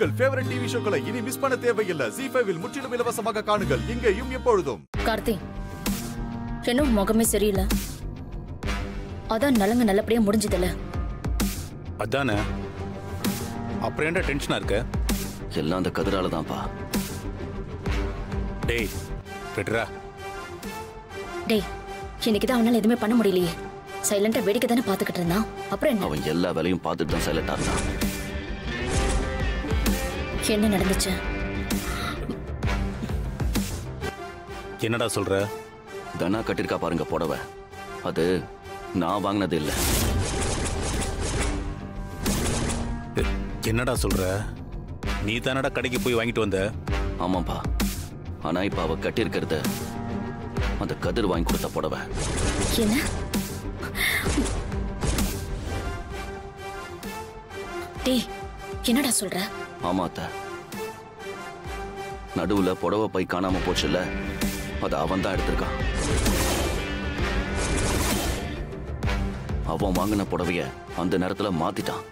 உங்கள் favourite TV ஷோக்களை இனி miss பண்ண தேவையில்லை. ZEE5 இல் முற்றிலும் இலவசமாக காணுங்கள். இங்கேயும் எப்பொழுதும். கார்த்தி, என்ன முகமே சரியில்லை. அதான் நலங்க நல்லபடியா முடிஞ்சதில்ல. அதானே, அப்புறம் என்ன டென்ஷனா இருக்க? எல்லாம் அந்த கதிரால தான்ப்பா. டேய் பெட்ரா, டேய் இன்னைக்குதான் அவனால எதுவுமே பண்ண முடியலையே. சைலண்டா வேடிக்கை தானே பாத்துக்கிட்டு இருந்தான். அப்புறம் என்ன? அவன் எல்லா வேலையும் பார்த்துட்டு தான் சைலண்டா இருந்தான். என்ன நடந்துச்சு? என்னடா சொல்ற? தனா கட்டிருக்கா பாருங்க புடவை, அது நான் வாங்கினது இல்லை. என்னடா சொல்ற? நீ தானடா கடைக்கு போய் வாங்கிட்டு வந்த? ஆமாப்பா, ஆனா இப்ப அவ கட்டிருக்கிறது அந்த கதிர் வாங்கி கொடுத்த புடவை. என்ன? டேய் என்னடா சொல்ற? ஆமா அத்த, நடுவுல புடவை பை காணாம போச்சுல்ல, அது அவன் தான் எடுத்திருக்கான். அவன் வாங்கின புடவைய அந்த நேரத்துல மாத்திட்டான்.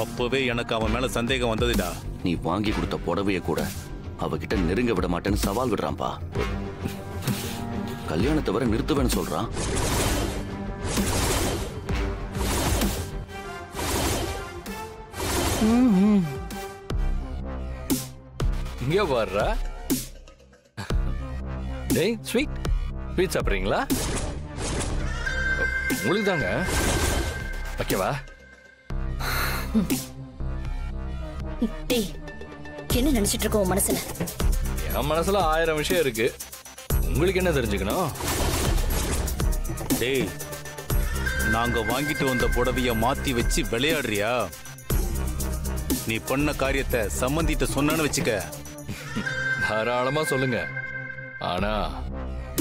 அப்பவே எனக்கு அவன் மேல சந்தேகம் வந்ததுடா. நீ வாங்கி கொடுத்த புடவைய கூட அவகிட்ட நெருங்க விட மாட்டேன்னு சவால் விடுறான்பா. கல்யாணத்தை வர நிறுத்துவேன்னு சொல்றான். இங்க வர்றா. டேய் ஸ்வீட் சாப்பிட்றீங்களா? உங்களுக்கு தாங்க. ஓகேவா? டேய் என்ன நினைச்சிட்டு இருக்க உன் மனசுல? என் மனசுல 1000 விஷயம் இருக்கு. உங்களுக்கு என்ன தெரிஞ்சுக்கணும்? டேய், நாங்க வாங்கிட்டு வந்த புடவைய மாத்தி வச்சு விளையாடுறியா? நீ பண்ண காரியத்தை சம்பந்திட்ட சொன்னான்னு வச்சுக்க. தாராளமா சொல்லுங்க. ஆனா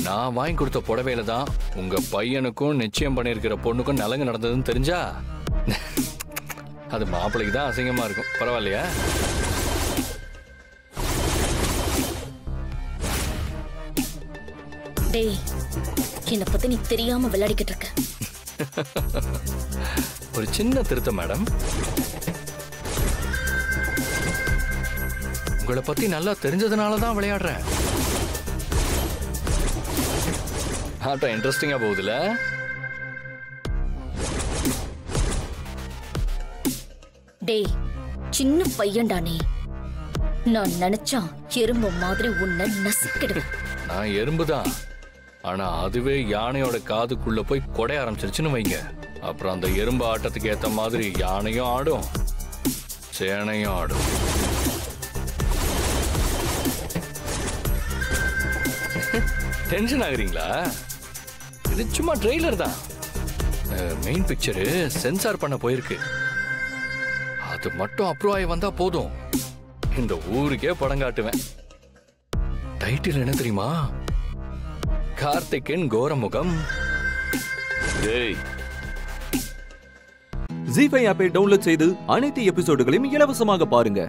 நான் வாங்கி கொடுத்த புடவையில தான் உங்க பையனுக்கும் நிச்சயம் பண்ணிருக்கிற பொண்ணுக்கும் நலங்கு நடந்ததுன்னு தெரிஞ்சா அது மாப்பிள்ளைக்கு தான் அசிங்கமா இருக்கும். பரவாயில்லையா? டேய் என்ன பத்தி நீ தெரியாம விளையாடிக்கிட்டு இருக்க. ஒரு சின்ன திருத்தம் மேடம். உங்களை பத்தி நல்லா தெரிஞ்சதுனால தான் விளையாடுறேன். ஆட்டம் இன்ட்ரெஸ்டிங்கா போகுதுல? டேய் சின்ன பையன்டா நீ. நான் நினைச்சா எறும்பு மாதிரி உன்னை நசுக்கிடுவேன். நான் எறும்புதான், ஆனா அதுவே யானையோட காதுக்குள்ள போய் கொடைய ஆரம்பிச்சிருச்சுன்னு வைங்க. அப்புறம் அந்த எறும்பு ஆட்டத்துக்கு ஏத்த மாதிரி யானையும் ஆடும், சேனையும் ஆடும். டென்ஷன் ஆகுறீங்களா? இது சும்மா ட்ரெய்லர் தான். மெயின் பிக்சரு சென்சார் பண்ண போயிருக்கு. அது மட்டும் அப்ரூவ் ஆகி வந்தா போதும், இந்த ஊருக்கே படம் காட்டுவேன். டைட்டில் என்ன தெரியுமா? கார்த்திக்கின் கோரமுகம். ZEE5 ஆப்பை டவுன்லோட் செய்து அனைத்து எபிசோடுகளையும் இலவசமாக பாருங்க.